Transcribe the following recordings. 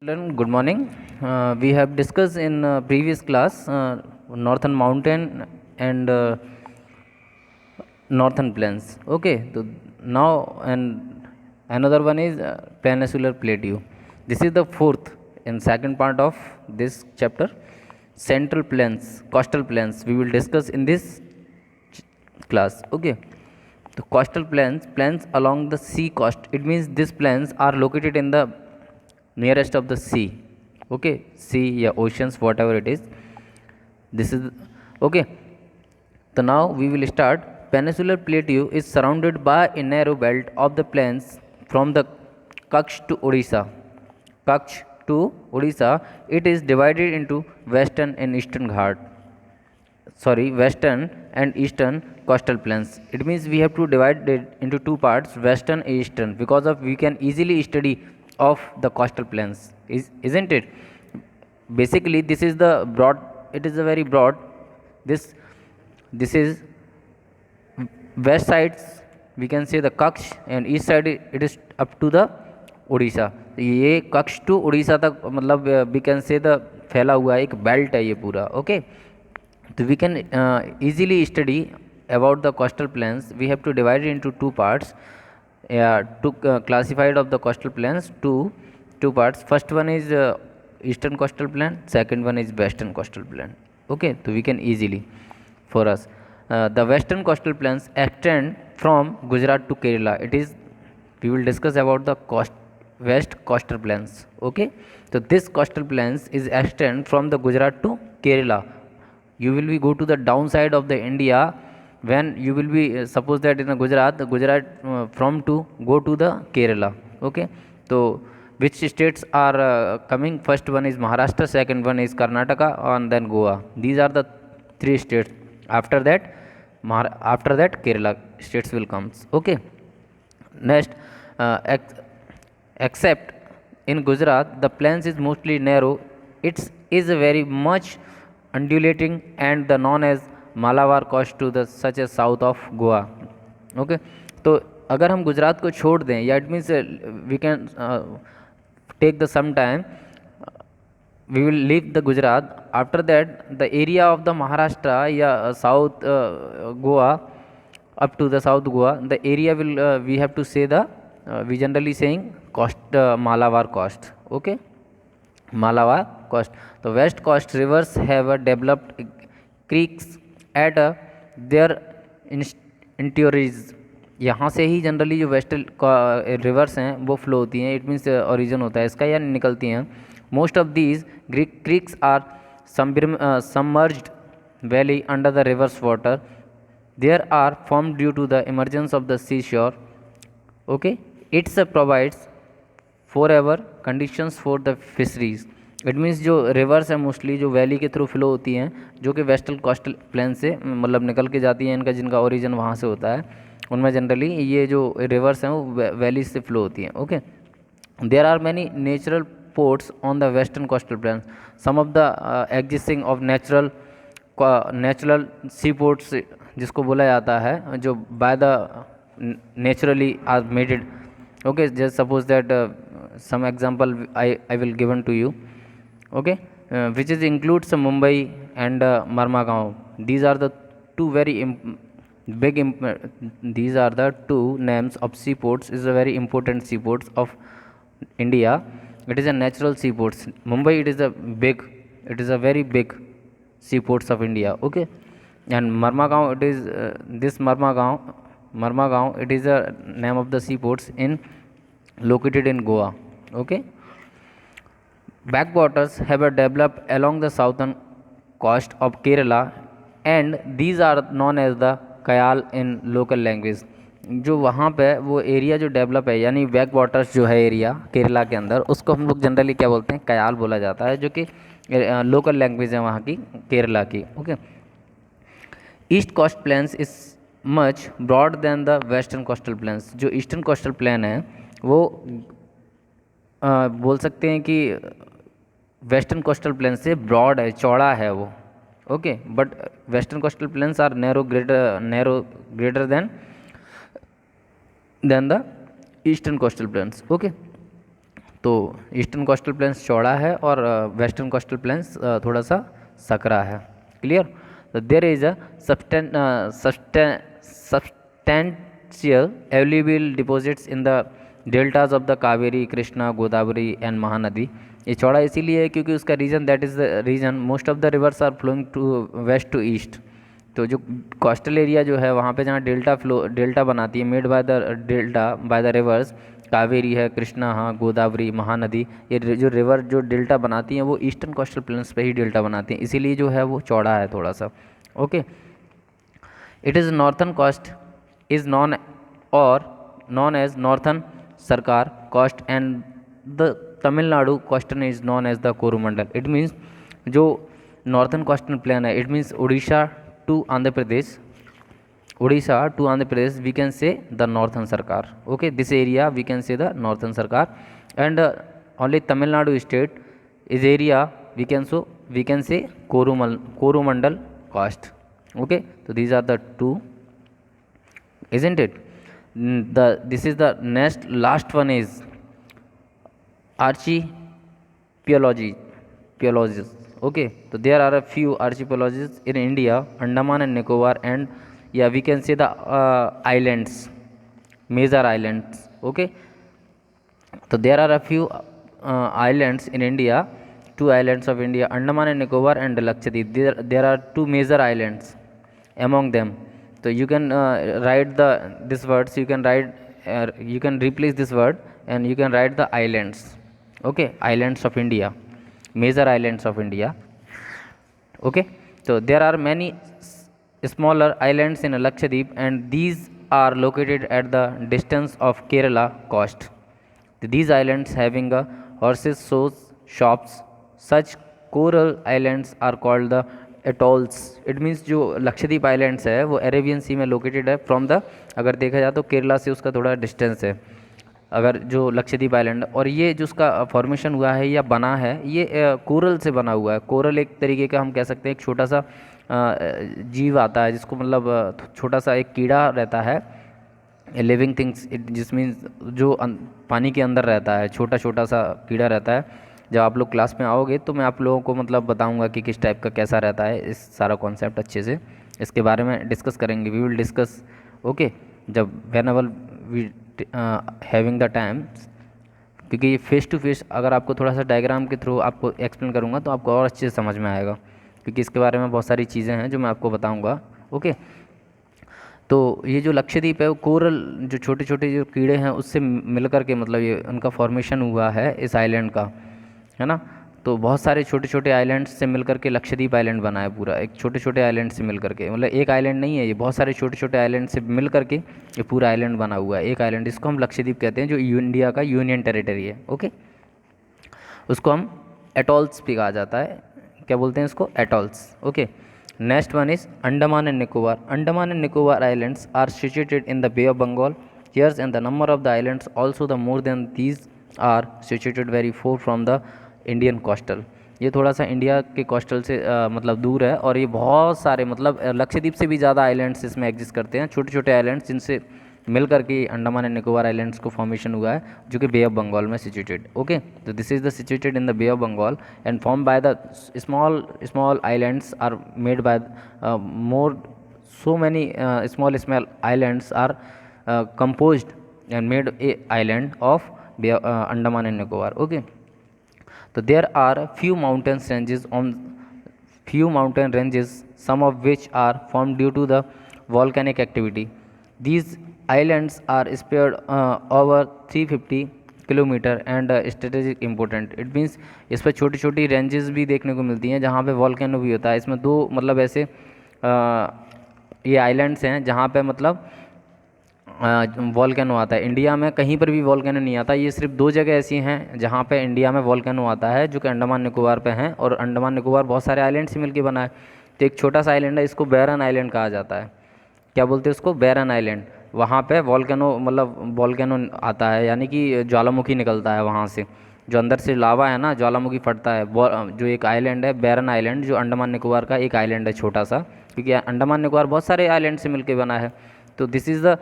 Children, good morning. We have discussed in previous class northern mountain and northern plains. Okay, so now and another one is peninsular plateau. This is the fourth and second part of this chapter. Central plains, coastal plains. We will discuss in this class. Okay, the coastal plains along the sea coast. It means these plains are located in the nearest of the sea. Okay, sea, yeah, oceans, whatever it is. This is okay. So now we will start. Peninsular plateau is surrounded by a narrow belt of the plains from the Kutch to Odisha. Kutch to Odisha, it is divided into western and eastern Ghat. Sorry, western and eastern coastal plains. It means we have to divide it into two parts, western and eastern, because of we can easily study of the coastal plains, isn't it? Basically this is the broad, it is a very broad. This this is west sides, we can say the Kutch, and east side it is up to the Orissa. ये कक्ष to Orissa तक मतलब we can say the फैला हुआ है, एक belt है ये पूरा. ओके, तो we can easily study about the coastal plains. We have to divide it into two parts. To classified of the coastal plains to two parts. First one is eastern coastal plain. Second one is western coastal plain. Okay, so we can easily for us. The western coastal plains extend from Gujarat to Kerala. It is, we will discuss about the west coastal plains. Okay, so this coastal plains is extend from the Gujarat to Kerala. You will be go to the downside of the India when you will be suppose that in a Gujarat, the Gujarat from to go to the Kerala. Okay, so which states are coming? First one is Maharashtra, second one is Karnataka, and then Goa. These are the three states. After that, Kerala states will comes. Okay, next, except in Gujarat, the plains is mostly narrow. It is a very much undulating and the known as Malabar coast to the such as south of Goa. Okay, तो अगर हम गुजरात को छोड़ दें, या it means we can take the some time, we will leave the Gujarat. After that, the area of the Maharashtra, yeah, south Goa, up to the south Goa, the area will we have to say the we generally saying coast, Malabar coast. Okay, Malabar coast. The west coast rivers have developed creeks at their interiors. यहाँ से ही generally जो waste reverse हैं वो flow होती हैं. It means origin होता है इसका या निकलती हैं. Most of these creeks are submerged valley under the rivers water. There are form due to the emergence of the sea shore. Okay, it's provides for ever conditions for the fisheries. It means जो rivers है mostly जो valley के through flow होती हैं, जो कि western coastal plain से मतलब निकल के जाती हैं, इनका जिनका ओरिजिन वहाँ से होता है, उनमें जनरली ये जो रिवर्स हैं वो वैली से फ्लो होती हैं. Okay, there are many natural ports on the western coastal plain. Some of the existing of natural sea ports जिसको बोला जाता है, जो by the naturally are maded. Okay, just suppose that some example I will given to you. Okay, which is includes Mumbai and Marmagaon. These are the two very these are the two names of seaports. Is a very important seaports of India. It is a natural seaports. Mumbai, it is a very big seaports of India. Okay, and Marmagaon, it is this Marmagaon, it is a name of the seaports in located in Goa. Okay, backwaters have developed along the southern coast of Kerala, and these are known as the Kayal in local language. जो वहाँ पे वो area जो develop है, यानी back waters जो है area Kerala के अंदर, उसको हम लोग जनरली क्या बोलते हैं, कयाल बोला जाता है, जो कि लोकल लैंग्वेज है वहाँ की केरला की. Okay, east coast plains is much broad than the western coastal plains. जो ईस्टर्न कोस्टल प्लेन है वो बोल सकते हैं कि वेस्टर्न कोस्टल प्लेन से ब्रॉड है, चौड़ा है वो. Okay, but western coastal plains are narrow greater than the eastern coastal plains. Okay, तो ईस्टर्न कोस्टल प्लेन्स चौड़ा है और वेस्टर्न कोस्टल प्लेन्स थोड़ा सा सकरा है। क्लियर? तो there is a substantial alluvial deposits in the deltas of the Kaveri, Krishna, Godavari and Mahanadi। ये चौड़ा इसीलिए है क्योंकि उसका reason, that is the reason most of the rivers are flowing to west to east. तो जो coastal area जो है वहाँ पे जहाँ डेल्टा बनाती है, made by the delta by the reverse, Kaveri है, कृष्णा, हाँ, गोदावरी, महानदी, ये जो रिवर जो डेल्टा बनाती हैं वो ईस्टर्न कोस्टल प्लेन्स पे ही डेल्टा बनाती हैं, इसीलिए जो है वो चौड़ा है थोड़ा सा। Okay, it is northern coast is known as northern Sarkar coast and the Tamil Nadu coastern is known as the Coromandel। It means जो नॉर्थन कोस्टल प्लेन है, it means Odisha to Andhra Pradesh, we can say the northern Sarkar. Okay, this area we can say the northern Sarkar and only Tamil Nadu state is area we can say Coromandel coast। Okay, so these are the two, isn't it? This is the last one is archipelagies। Okay, so there are a few archipelagies in India, Andaman and Nicobar, and yeah, we can say the islands, major islands। Okay, so there are a few islands in India, two islands of India, Andaman and Nicobar and Lakshadweep। There are two major islands among them। So you can write this words, you can replace this word and you can write the islands। Okay, islands of India, major islands of India। Okay, so there are many smaller islands in Lakshadweep and these are located at the distance of Kerala coast। These islands having a horses shops, such coral islands are called the atolls। It means जो Lakshadweep islands है वो Arabian सी में located है from the, अगर देखा जाए तो केरला से उसका थोड़ा डिस्टेंस है अगर जो लक्षद्वीप आइलैंड, और ये जो उसका फॉर्मेशन हुआ है या बना है ये कोरल से बना हुआ है। कोरल एक तरीके का हम कह सकते हैं एक छोटा सा जीव आता है जिसको मतलब छोटा सा एक कीड़ा रहता है, लिविंग थिंग्स, जिस मीन्स जो पानी के अंदर रहता है, छोटा छोटा सा कीड़ा रहता है। जब आप लोग क्लास में आओगे तो मैं आप लोगों को मतलब बताऊंगा कि किस टाइप का कैसा रहता है, इस सारा कॉन्सेप्ट अच्छे से इसके बारे में डिस्कस करेंगे, वी विल डिस्कस। ओके, जब whenever we having the time, क्योंकि ये फेस टू फेस अगर आपको थोड़ा सा डायग्राम के थ्रू आपको एक्सप्लेन करूँगा तो आपको और अच्छे से समझ में आएगा, क्योंकि इसके बारे में बहुत सारी चीज़ें हैं जो मैं आपको बताऊँगा। ओके, तो ये जो लक्षद्वीप है वो कोरल जो छोटे छोटे जो कीड़े हैं उससे मिल कर के मतलब ये उनका फॉर्मेशन हुआ है इस आइलैंड का, है ना। तो बहुत सारे छोटे छोटे आइलैंड्स से मिलकर के लक्षद्वीप आइलैंड बना है पूरा, एक छोटे छोटे आइलैंड से मिलकर के, मतलब एक आइलैंड नहीं है ये, बहुत सारे छोटे छोटे आइलैंड से मिल करके ये पूरा आइलैंड बना हुआ है एक आइलैंड, इसको हम लक्षद्वीप कहते हैं जो इंडिया का यूनियन टेरिटरी है। ओके, उसको हम एटॉल्स भी कहा जाता है, क्या बोलते हैं इसको, atolls. Okay, next one is Andaman and Nicobar. Andaman and Nicobar islands are situated in the bay of Bengal here's and the number of the islands also the more than these are situated very far from the Indian coastal. ये थोड़ा सा India के coastal से मतलब दूर है और ये बहुत सारे मतलब लक्षद्वीप से भी ज़्यादा आइलैंड्स इसमें एग्जिस्ट करते हैं, छोटे छोटे आइलैंड्स जिनसे मिल करके अंडमान एंड निकोबार आइलैंड्स को फॉर्मेशन हुआ है जो कि बे ऑफ बंगाल में सिचुएटेड। ओके, तो this is the situated in the bay of Bengal and form by the small islands are made by more so many small islands are composed and made a island of Andaman and Nicobar। Okay, so there are few mountain ranges, some of which are formed due to the volcanic activity। These islands are spread over 350 kilometre and strategic important. It means इस पर छोटी छोटी ranges भी देखने को मिलती हैं जहाँ पे वॉल्केनो भी होता है। इसमें दो मतलब ऐसे ये आइलैंड्स हैं जहाँ पे मतलब वॉल्केनो आता है। इंडिया में कहीं पर भी वॉल्केनो नहीं आता, ये सिर्फ दो जगह ऐसी हैं जहाँ पे इंडिया में वॉल्केनो आता है जो कि अंडमान निकोबार पे हैं, और अंडमान निकोबार बहुत सारे आइलैंड से मिलकर बना है। तो एक छोटा सा आइलैंड है, इसको बैरन आइलैंड कहा जाता है। क्या बोलते हैं उसको, बैरन आइलैंड। वहाँ पे वॉल्केनो मतलब वॉल्केनो आता है, यानी कि ज्वालामुखी निकलता है वहाँ से, जो अंदर से लावा है ना, ज्वालामुखी फटता है। जो एक आइलैंड है बैरन आइलैंड, जो अंडमान निकोबार का एक आइलैंड है छोटा सा, क्योंकि अंडमान निकोबार बहुत सारे आइलैंड से मिलकर बना है। तो this is the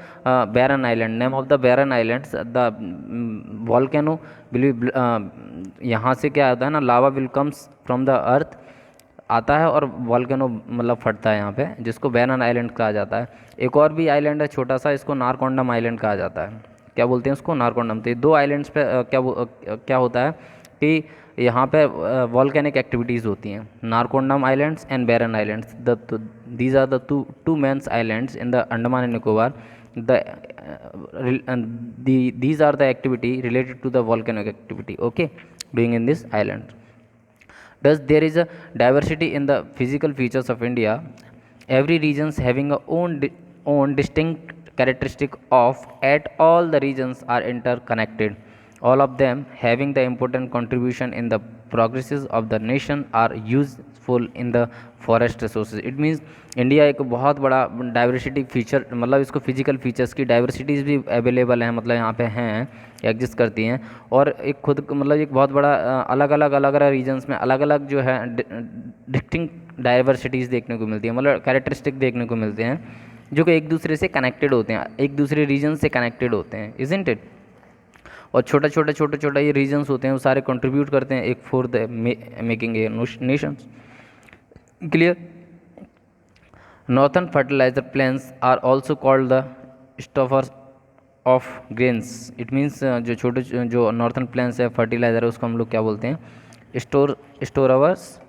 Barren island, name of the Barren islands. The volcano will, यहाँ से क्या होता है ना, lava will comes from the earth, आता है और वॉल्केनो मतलब फटता है यहाँ पे, जिसको बैरन आइलैंड कहा जाता है। एक और भी आइलैंड है छोटा सा, इसको नारकोंडम आइलैंड कहा जाता है। क्या बोलते हैं उसको? नारकोंडम। तो ये दो आइलैंड्स पे क्या होता है कि यहाँ पे वॉल्केनिक एक्टिविटीज़ होती हैं, Narcondam islands and barren islands. These are the two mains islands in the Andaman and Nicobar. The these are the activity related to the volcanic activity, okay, doing in this island. Thus there is a diversity in the physical features of India, every regions having a own distinct characteristic of, at all the regions are interconnected, all of them having the important contribution in the progresses of the nation are useful in the forest resources. It means India एक बहुत बड़ा diversity feature, मतलब इसको physical features की diversities भी available हैं, मतलब यहाँ पे हैं, एग्जिस्ट करती हैं। और एक खुद मतलब एक बहुत बड़ा अलग अलग रीजन्स में अलग अलग जो है डिस्टिंक्ट डाइवर्सिटीज़ देखने को मिलती है, मतलब कैरेक्टरिस्टिक देखने को मिलते हैं, जो कि एक दूसरे से कनेक्टेड होते हैं, एक दूसरे रीजन से कनेक्टेड होते हैं, इजंट इट। और छोटा ये रीजन्स होते हैं, वो सारे कंट्रीब्यूट करते हैं एक for the making a nations. Clear? Northern fertilizer plants are also called the storehouses of grains. It means जो नॉर्थन प्लांट्स है, फर्टिलाइजर है, उसको हम लोग क्या बोलते हैं? Storehouses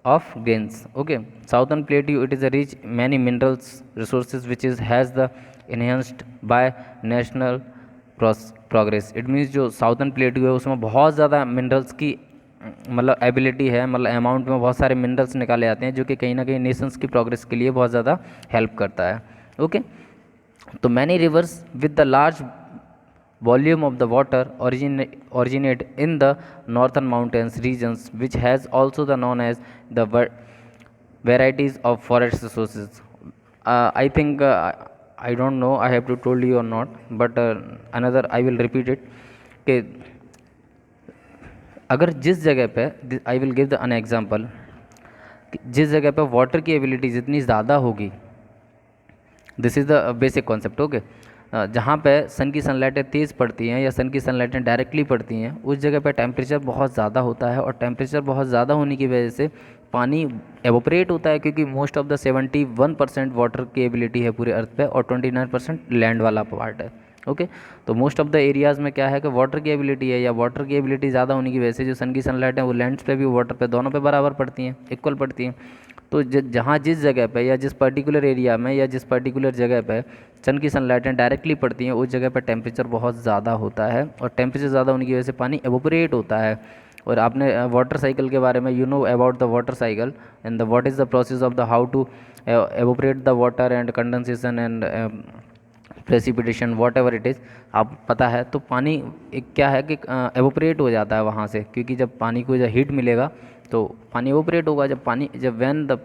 of grains, okay. Southern plateau it is a rich many minerals resources which is has the enhanced by national progress. It means जो साउथर्न प्लेट्यू है उसमें बहुत ज़्यादा मिनरल्स की मतलब एबिलिटी है, मतलब अमाउंट में बहुत सारे मिनरल्स निकाले जाते हैं, जो कि कहीं ना कहीं नेशंस की प्रोग्रेस के लिए बहुत ज़्यादा हेल्प करता है, ओके। तो many reverse with the large volume of the water originate in the northern mountains regions, which has also the known as the varieties of forest resources. I think I don't know I have to told you or not, but another I will repeat it कि अगर जिस जगह पे, I will give the an example, जिस जगह पे water की ability जितनी ज़्यादा होगी, this is the basic concept, okay. जहाँ पे सन की सनलाइटें तेज़ पड़ती हैं या सन की सनलाइटें डायरेक्टली पड़ती हैं, उस जगह पे टेम्परेचर बहुत ज़्यादा होता है, और टेम्परेचर बहुत ज़्यादा होने की वजह से पानी एवोपरेट होता है, क्योंकि मोस्ट ऑफ द 71% वाटर की एबिलिटी है पूरे अर्थ पे, और 29% लैंड वाला पार्ट है, ओके। तो मोस्ट ऑफ द एरियाज़ में क्या है कि वाटर की एबिलिटी है, या वाटर की एबिलिटी ज़्यादा होने की वजह से जो सन की सनलाइट है वो लैंड्स पे भी, वाटर पे, दोनों पे बराबर पड़ती हैं, इक्वल पड़ती हैं। तो जहाँ जिस जगह पे या जिस पर्टिकुलर एरिया में या जिस पर्टिकुलर जगह पे सन की सनलाइटें डायरेक्टली पड़ती हैं, उस जगह पर टेम्परेचर बहुत ज़्यादा होता है, और टेम्परेचर ज़्यादा होने की वजह से पानी एवोपरेट होता है। और आपने वाटर साइकिल के बारे में you know about the water cycle and the what is the process of the how to evaporate the water and condensation and precipitation whatever it is, आप पता है। तो पानी एक क्या है कि एवोपरेट हो जाता है वहाँ से, क्योंकि जब पानी को जब हीट मिलेगा तो पानी एवोपरेट होगा। जब when the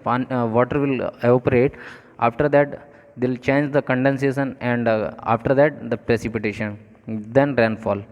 water will evaporate, after that they will change the condensation and after that the precipitation, then rainfall,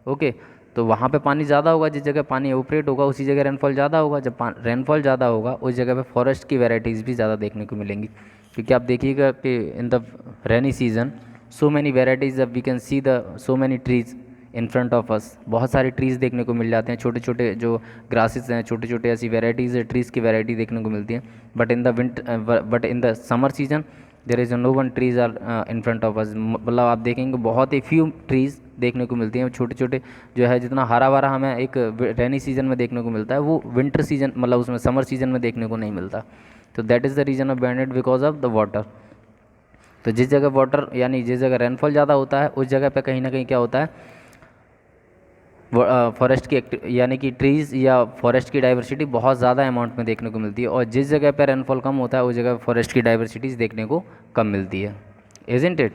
okay. तो वहाँ पे पानी ज़्यादा होगा, जिस जगह पानी एवोपरेट होगा उसी जगह रेनफॉल ज़्यादा होगा। जब रेनफॉल ज़्यादा होगा उस जगह पे फॉरेस्ट की वैरायटीज़ भी ज़्यादा देखने को मिलेंगी, क्योंकि आप देखिएगा कि in the rainy season so many varieties, we can see the so many trees in front of us. बहुत सारे ट्रीज़ देखने को मिल जाते हैं, छोटे छोटे जो ग्रासेस हैं, छोटे छोटे ऐसी वेराइटीज़ है, ट्रीज़ की वैरायटी देखने को मिलती है। But in the summer season there is no one trees are in front of us, मतलब आप देखेंगे बहुत ही फ्यू ट्रीज़ देखने को मिलती हैं, छोटे छोटे जो है। जितना हरा भरा हमें एक रेनी सीजन में देखने को मिलता है, वो विंटर सीजन मतलब उसमें समर सीजन में देखने को नहीं मिलता। तो that is the reason of banded because of the water. तो जिस जगह वाटर यानी जिस जगह रेनफॉल ज़्यादा होता है, उस जगह पे कहीं ना कहीं क्या होता है, फॉरेस्ट की यानी कि ट्रीज़ या फॉरेस्ट की डाइवर्सिटी बहुत ज़्यादा अमाउंट में देखने को मिलती है। और जिस जगह पे रेनफॉल कम होता है उस जगह फॉरेस्ट की डाइवर्सिटीज़ देखने को कम मिलती है, इज़न्ट इट।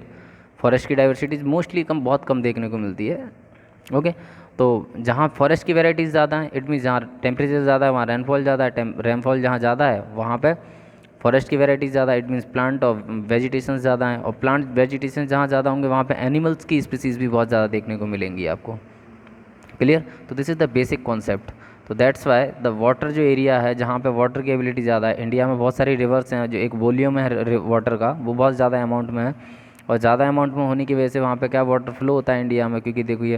फॉरेस्ट की डाइवर्सिटीज़ मोस्टली बहुत कम देखने को मिलती है, ओके। तो जहाँ फॉरेस्ट की वैराइटीज़ ज़्यादा हैं, इट मीन्स जहाँ टेम्परेचर ज़्यादा है वहाँ रेनफॉल ज़्यादा है। रेनफॉल जहाँ ज़्यादा है वहाँ पे फॉरेस्ट की वैराइटीज़ ज़्यादा, इट मीन्स प्लांट और वेजिटेशन ज़्यादा हैं। और प्लांट वेजिटेशन जहाँ ज़्यादा होंगे वहाँ पे एनिमल्स की स्पीसीज़ भी बहुत ज़्यादा देखने को मिलेंगी आपको, क्लियर। तो this is the basic concept. तो दैट्स वाई द वाटर जो एरिया है जहाँ पे वाटर की एबिलिटी ज़्यादा है, इंडिया में बहुत सारी रिवर्स हैं, जो एक वॉल्यूम है वाटर का वो बहुत ज़्यादा अमाउंट में है, और ज़्यादा अमाउंट में होने की वजह से वहाँ पे क्या वाटर फ्लो होता है इंडिया में, क्योंकि देखो ये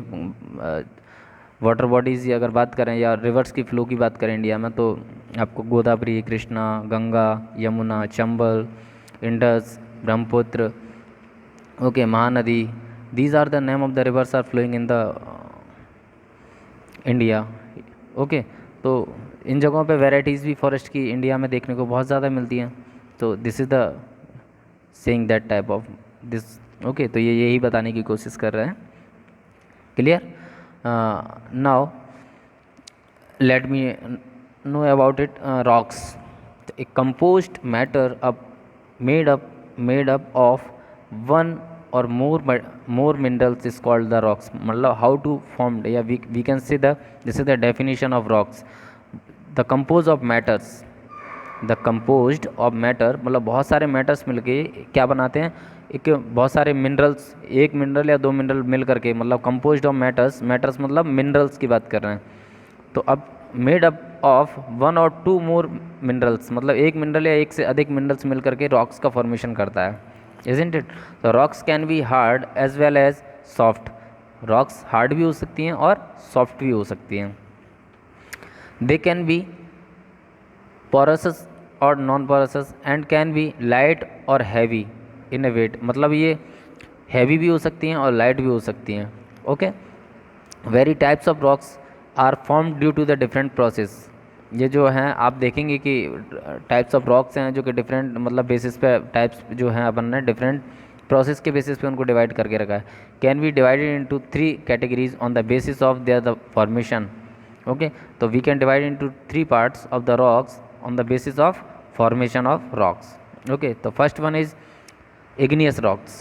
वाटर बॉडीज़ की अगर बात करें या रिवर्स की फ़्लो की बात करें इंडिया में, तो आपको Godavari, Krishna, Ganga, Yamuna, Chambal, Indus, Brahmaputra, okay, Mahanadi, these are the name of the rivers are flowing in the India. Okay, तो इन जगहों पे वैरायटीज़ भी फॉरेस्ट की इंडिया में देखने को बहुत ज़्यादा मिलती हैं। तो this is the saying that type of this. Okay, तो ये यही बताने की कोशिश कर रहे हैं। Clear? Now let me know about it. Rocks, a composed matter made up of one or more minerals is called the rocks. मतलब how to formed, yeah, we can see the this is the definition of rocks. The composed of matters, the composed of matter मतलब बहुत सारे matters मिलके क्या बनाते हैं, एक बहुत सारे मिनरल्स, एक मिनरल या दो मिनरल मिल करके, मतलब कंपोज्ड ऑफ मैटर्स, मैटर्स मतलब मिनरल्स की बात कर रहे हैं। तो अब मेड अप ऑफ वन और टू मोर मिनरल्स, मतलब एक मिनरल या एक से अधिक मिनरल्स मिल करके रॉक्स का फॉर्मेशन करता है, इजंट इट? तो rocks can be hard as well as soft. Rocks hard भी हो सकती हैं और सॉफ्ट भी हो सकती हैं। दे कैन बी porous और non porous and can be light और हैवी इन ए वेट, मतलब ये हैवी भी हो सकती हैं और लाइट भी हो सकती हैं। Okay, very types of rocks are form due to the different process. ये जो हैं आप देखेंगे कि टाइप्स ऑफ रॉक्स हैं जो कि डिफरेंट मतलब बेसिस पे टाइप्स जो हैं अपन ने डिफरेंट प्रोसेस के बेसिस पे उनको डिवाइड करके रखा है। Can be divided into 3 categories on the basis of their the formation. Okay, तो we can divide into 3 parts of the rocks on the basis of formation of rocks. Okay, the first one is igneous rocks.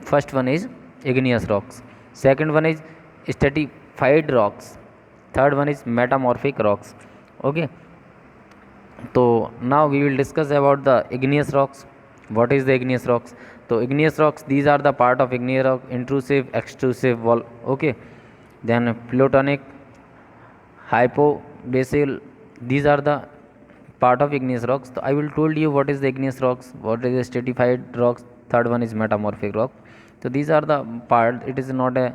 First one is igneous rocks. Second one is stratified rocks. Third one is metamorphic rocks. Okay, so now we will discuss about the igneous rocks. What is the igneous rocks? So igneous rocks, these are the part of igneous rock: intrusive, extrusive, okay, then plutonic, hypobasal, these are the part of igneous rocks. So I will told you what is the igneous rocks, what is the stratified rocks, third one is metamorphic rock. So these are the part, it is not a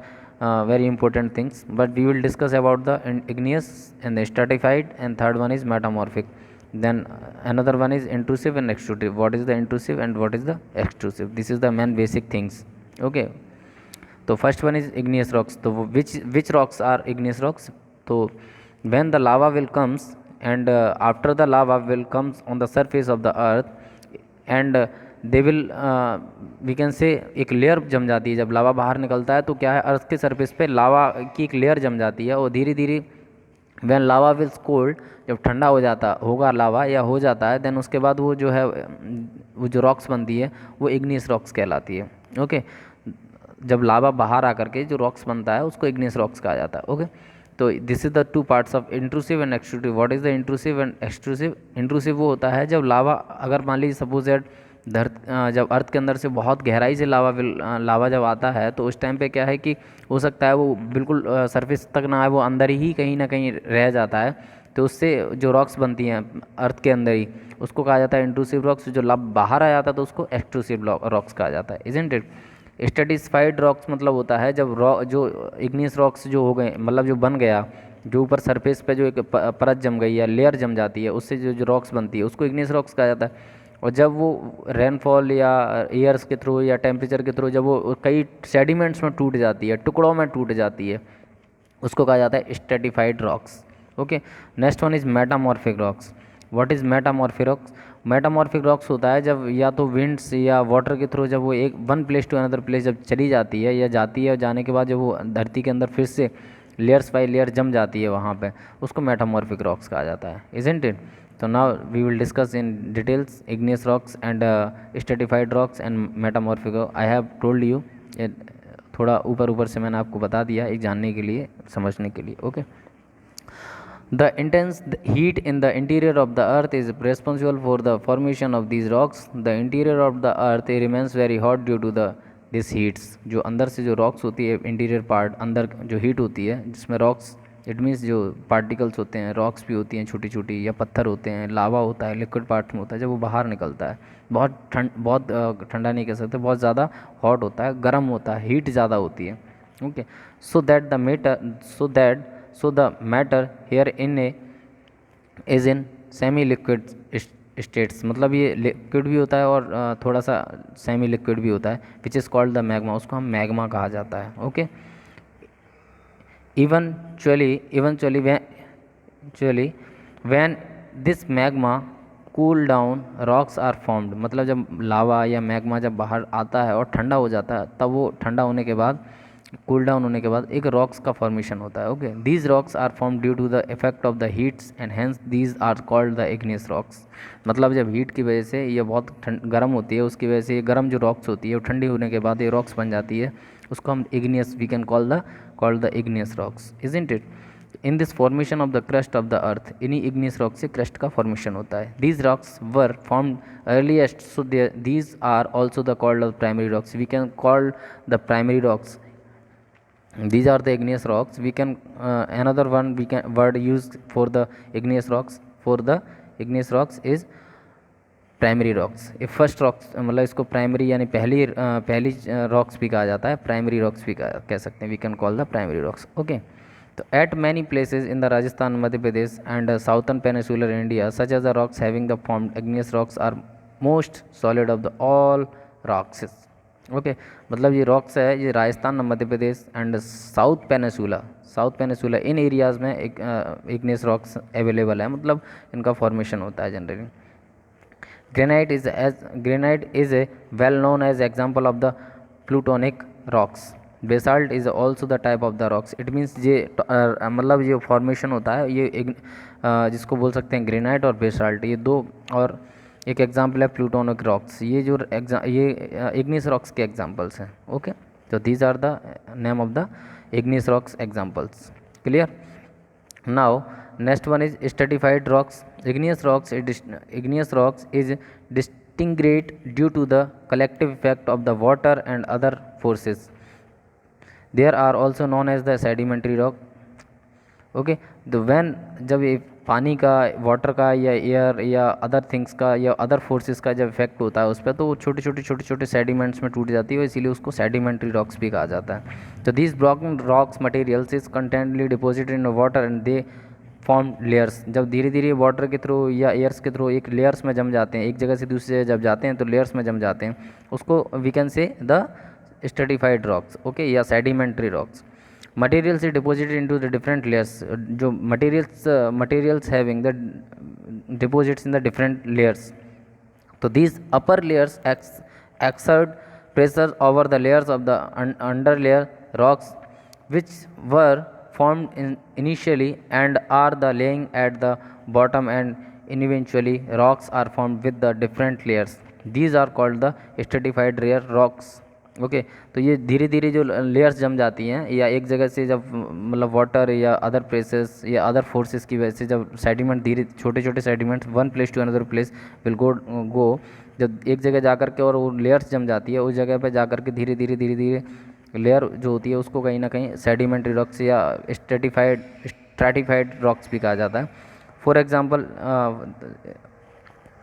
very important things, but we will discuss about the igneous and the stratified, and third one is metamorphic. Then another one is intrusive and extrusive. What is the intrusive and what is the extrusive? This is the main basic things. Okay, so first one is igneous rocks. So which rocks are igneous rocks? So when the lava will comes, and after the lava will comes on the surface of the earth, and they will we can say एक layer जम जाती है। जब लावा बाहर निकलता है तो क्या है, अर्थ के सरफेस पे लावा की एक लेयर जम जाती है, और धीरे धीरे वैन लावा विल्स कोल्ड, जब ठंडा हो जाता होगा लावा या हो जाता है, देन उसके बाद वो जो है वो जो रॉक्स बनती है वो इग्नियस रॉक्स कहलाती है। ओके, जब लावा बाहर आकर के जो रॉक्स बनता है उसको इग्नियस रॉक्स कहा जाता है। ओके, तो this is the 2 parts of intrusive and extrusive. What is the intrusive and extrusive? Intrusive वो होता है जब लावा, अगर मान लीजिए सपोज दैट जब अर्थ के अंदर से बहुत गहराई से लावा जब आता है, तो उस टाइम पे क्या है कि हो सकता है वो बिल्कुल सरफेस तक ना आए, वो अंदर ही कहीं ना कहीं रह जाता है, तो उससे जो रॉक्स बनती हैं अर्थ के अंदर ही, उसको कहा जाता है इंट्रूसिव रॉक्स। जो बाहर आ जाता है तो उसको एक्सट्रूसिव रॉक्स कहा जाता है, इजंट इट? स्ट्रेटिफाइड रॉक्स मतलब होता है जब जो इग्नियस रॉक्स जो हो गए, मतलब जो बन गया, जो ऊपर सरफेस पे जो एक परत जम गई या लेयर जम जाती है, उससे जो रॉक्स बनती है उसको इग्नियस रॉक्स कहा जाता है। और जब वो रेनफॉल या एयर्स के थ्रू या टेम्परेचर के थ्रू जब वो कई सेडिमेंट्स में टूट जाती है, टुकड़ों में टूट जाती है, उसको कहा जाता है stratified rocks. Okay, next one is metamorphic rocks. What is metamorphic rocks? Metamorphic rocks होता है जब या तो विंड्स या वाटर के थ्रू जब वो एक one place to another place जब चली जाती है या जाती है, जाने के बाद जब वो धरती के अंदर फिर से लेयर्स बाई लेयर जम जाती है वहाँ पे, उसको मेटामॉर्फिक रॉक्स कहा जाता है, इजंट इट? तो now we will discuss in details igneous rocks and stratified rocks and metamorphic. I have told you, थोड़ा ऊपर से मैंने आपको बता दिया एक जानने के लिए, समझने के लिए। Okay, the intense heat in the interior of the earth is responsible for the formation of these rocks. The interior of the earth remains very hot due to the this heats. जो अंदर से जो rocks होती है, interior part अंदर जो heat होती है जिसमें रॉक्स इट मीन्स जो पार्टिकल्स होते हैं, रॉक्स भी होती हैं छोटी छोटी, या पत्थर होते हैं, लावा होता है, लिक्विड पार्ट में होता है, जब वो बाहर निकलता है बहुत ठंडा नहीं कह सकते, बहुत ज़्यादा हॉट होता है, गर्म होता है, हीट ज़्यादा होती है। Okay, so that the matter so the matter here in A is in semi liquid states, मतलब ये लिक्विड भी होता है और थोड़ा सा सेमी लिक्विड भी होता है, which is called the magma, उसको हम मैग्मा कहा जाता है। Okay, eventually when this magma cool down rocks are formed, मतलब जब लावा या मैग्मा जब बाहर आता है और ठंडा हो जाता है, तब वो ठंडा होने के बाद, कूल डाउन होने के बाद एक रॉक्स का फॉर्मेशन होता है। Okay, these rocks are form due to the effect of the heats and hence these are called the igneous rocks, मतलब जब हीट की वजह से ये बहुत गर्म होती है, उसकी वजह से ये गर्म जो रॉक्स होती है वो ठंडी होने के बाद ये रॉक्स बन जाती है, उसको हम igneous, we can call the igneous rocks, isn't it? In this formation of the crust of the earth, इन्हीं igneous rock से crust का formation होता है। These rocks were formed earliest, so these are also the called the primary rocks, we can call the primary rocks, these are the igneous rocks. We can another one we can word used for the igneous rocks is primary rocks. ये first rocks, मतलब इसको primary यानी पहली rocks भी कहा जाता है, primary rocks भी कह सकते हैं, we can call the primary rocks. Okay, तो at many places in the Rajasthan, Madhya Pradesh and southern peninsular India such as the rocks having the formed igneous rocks are most solid of the all rocks. Okay, मतलब ये rocks है, ये Rajasthan, Madhya Pradesh and south peninsula in areas में igneous rocks available है, मतलब इनका formation होता है generally. Granite is a well known as example of the plutonic rocks. Basalt is also the type of the rocks. It means ये मतलब ये formation होता है, ये एक जिसको बोल सकते हैं ग्रेनाइट और बेसाल्ट, ये दो, और एक एग्जांपल है प्लूटोनिक रॉक्स, ये इग्नियस रॉक्स के एग्जांपल्स हैं। ओके, तो these are the name of the igneous rocks examples. Clear? Now next one is stratified rocks. Igneous rocks is distinguished due to the collective effect of the water and other forces. There are also known as the sedimentary rock. Okay, तो when जब ये पानी का, water का, या air या other things का या अदर फोर्सेस का जब इफेक्ट होता है उस पर, तो वो छोटे सेडिमेंट्स में टूट जाती है, इसीलिए उसको सेडिमेंट्री रॉक्स भी कहा जाता है। तो these broken rocks materials is constantly deposited in water and they form layers, जब धीरे धीरे वाटर के थ्रू या एयर्स के थ्रू एक लेयर्स में जम जाते हैं, एक जगह से दूसरी जगह जब जाते हैं तो लेयर्स में जम जाते हैं, उसको we can say the stratified rocks. Okay, या sedimentary rocks. Materials is deposited into the different layers, जो materials having the deposits in the different layers, so these upper layers exert pressure over the layers of the underlayer rocks which were formed initially and are the laying at the bottom, and eventually rocks are formed with the different layers, these are called the stratified layer rocks। Okay, तो ये धीरे धीरे जो layers जम जाती हैं, या एक जगह से जब मतलब वाटर या अदर प्लेसेस या अदर फोर्सेस की वजह से जब सेडिमेंट धीरे छोटे sediments one place to another place will go जब एक जगह जा कर के और वो लेयर्स जम जाती है, उस जगह पे जा कर के धीरे धीरे लेयर जो होती है उसको कहीं ना कहीं सेडिमेंट्री रॉक्स या स्ट्रैटिफाइड रॉक्स भी कहा जाता है। For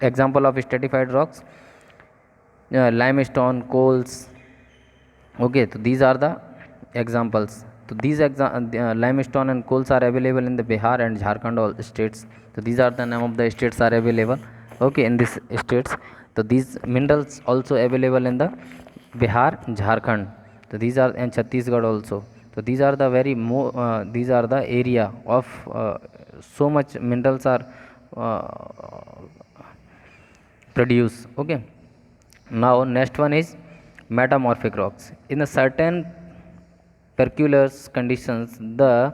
example of stratified rocks, limestone, coals. Okay, so these are the examples. So these limestone and coals are available in the Bihar and Jharkhand all states. So these are the name of the states are available. Okay, in these states. So these minerals also available in the Bihar, Jharkhand. So these are in Chhattisgarh also. So these are the these are the area of so much minerals are produced. Okay. Now next one is metamorphic rocks. In a certain peculiar conditions, the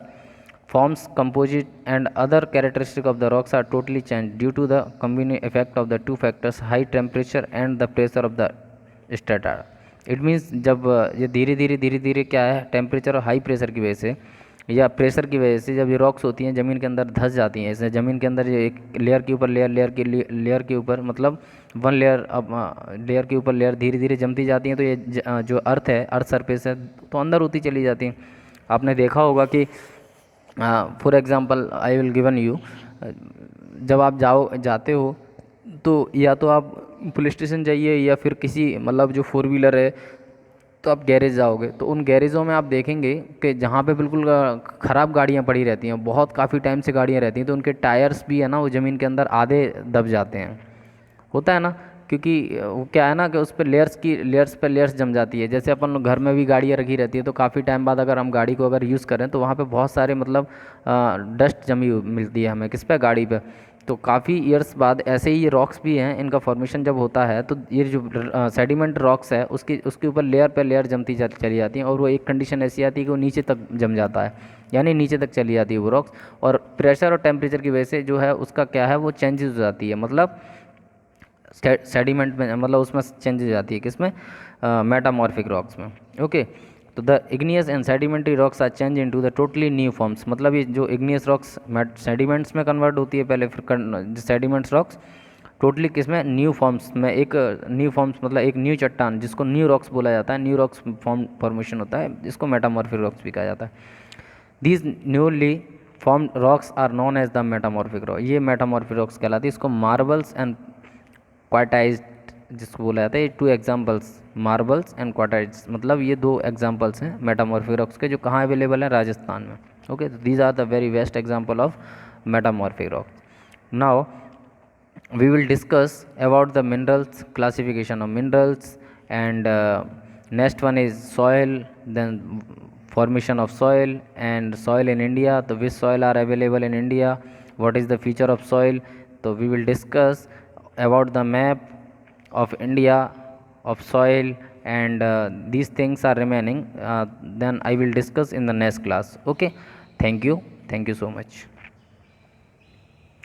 forms, composite and other characteristics of the rocks are totally changed due to the combined effect of the two factors, high temperature and the pressure of the strata. It means जब ये धीरे धीरे क्या है, temperature और high pressure की वजह से या प्रेशर की वजह से जब ये रॉक्स होती हैं ज़मीन के अंदर धंस जाती हैं, इसमें ज़मीन के अंदर ये एक लेयर के ऊपर लेयर के ऊपर मतलब वन लेयर अब लेयर के ऊपर लेयर धीरे धीरे जमती जाती हैं, तो ये जो अर्थ सरफेस है तो अंदर होती चली जाती हैं। आपने देखा होगा कि for example I will given you, जब आप जाते हो तो या तो आप पुलिस स्टेशन जाइए या फिर किसी मतलब जो फोर व्हीलर है तो आप गैरेज जाओगे, तो उन गैरेजों में आप देखेंगे कि जहाँ पे बिल्कुल ख़राब गाड़ियाँ पड़ी रहती हैं, बहुत काफ़ी टाइम से गाड़ियाँ रहती हैं, तो उनके टायर्स भी है ना वो ज़मीन के अंदर आधे दब जाते हैं। होता है ना, क्योंकि वो क्या है ना कि उस पर लेयर्स पे लेयर्स जम जाती है। जैसे अपन लोग घर में भी गाड़ियाँ रखी रहती है तो काफ़ी टाइम बाद अगर हम गाड़ी को अगर यूज़ करें तो वहाँ पे बहुत सारे मतलब डस्ट जमी मिलती है हमें, किस पे, गाड़ी पे। तो काफ़ी ईयर्स बाद ऐसे ही ये रॉक्स भी हैं, इनका फॉर्मेशन जब होता है तो ये जो सेडिमेंट रॉक्स है उसके ऊपर लेयर पे लेयर जमती चली जाती हैं, और वो एक कंडीशन ऐसी आती है कि वो नीचे तक जम जाता है, यानी नीचे तक चली जाती है वो रॉक्स। और प्रेशर और टेम्परेचर की वजह से जो है उसका क्या है वो चेंजेस हो जाती है, मतलब सेडिमेंट में, मतलब उसमें चेंज हो जाती है, किसमें, मेटामॉर्फिक रॉक्स में। ओके, तो the igneous and sedimentary rocks are change into the totally new forms, मतलब ये जो इग्नियस रॉक्स सेडिमेंट्स में कन्वर्ट होती है पहले, फिर सेडिमेंट्स रॉक्स टोटली किसमें, न्यू फॉर्म्स में, एक न्यू फॉर्म्स मतलब एक न्यू चट्टान जिसको न्यू रॉक्स बोला जाता है, न्यू रॉक्स फॉर्मेशन होता है, जिसको मेटामॉर्फिक रॉक्स भी कहा जाता है। These newly formed rocks are known as the metamorphic rock, ये मेटामॉर्फिक रॉक्स कहलाती है। इसको मार्बल्स एंड क्वार्टाइज जिसको बोला जाता है, ये टू एग्जाम्पल्स, मार्बल्स एंड क्वार्टाइज, मतलब ये दो एग्जाम्पल्स हैं मेटामॉर्फिक रॉक्स के, जो कहाँ अवेलेबल हैं, राजस्थान में। ओके, तो these are the very best example of metamorphic rocks. Now we will discuss about the minerals, classification of minerals, and next one is soil, then formation of soil and soil in India, the which soil are available in India, what is the feature of soil. So we will discuss about the map of India of soil, and these things are remaining, then I will discuss in the next class. Okay, thank you so much.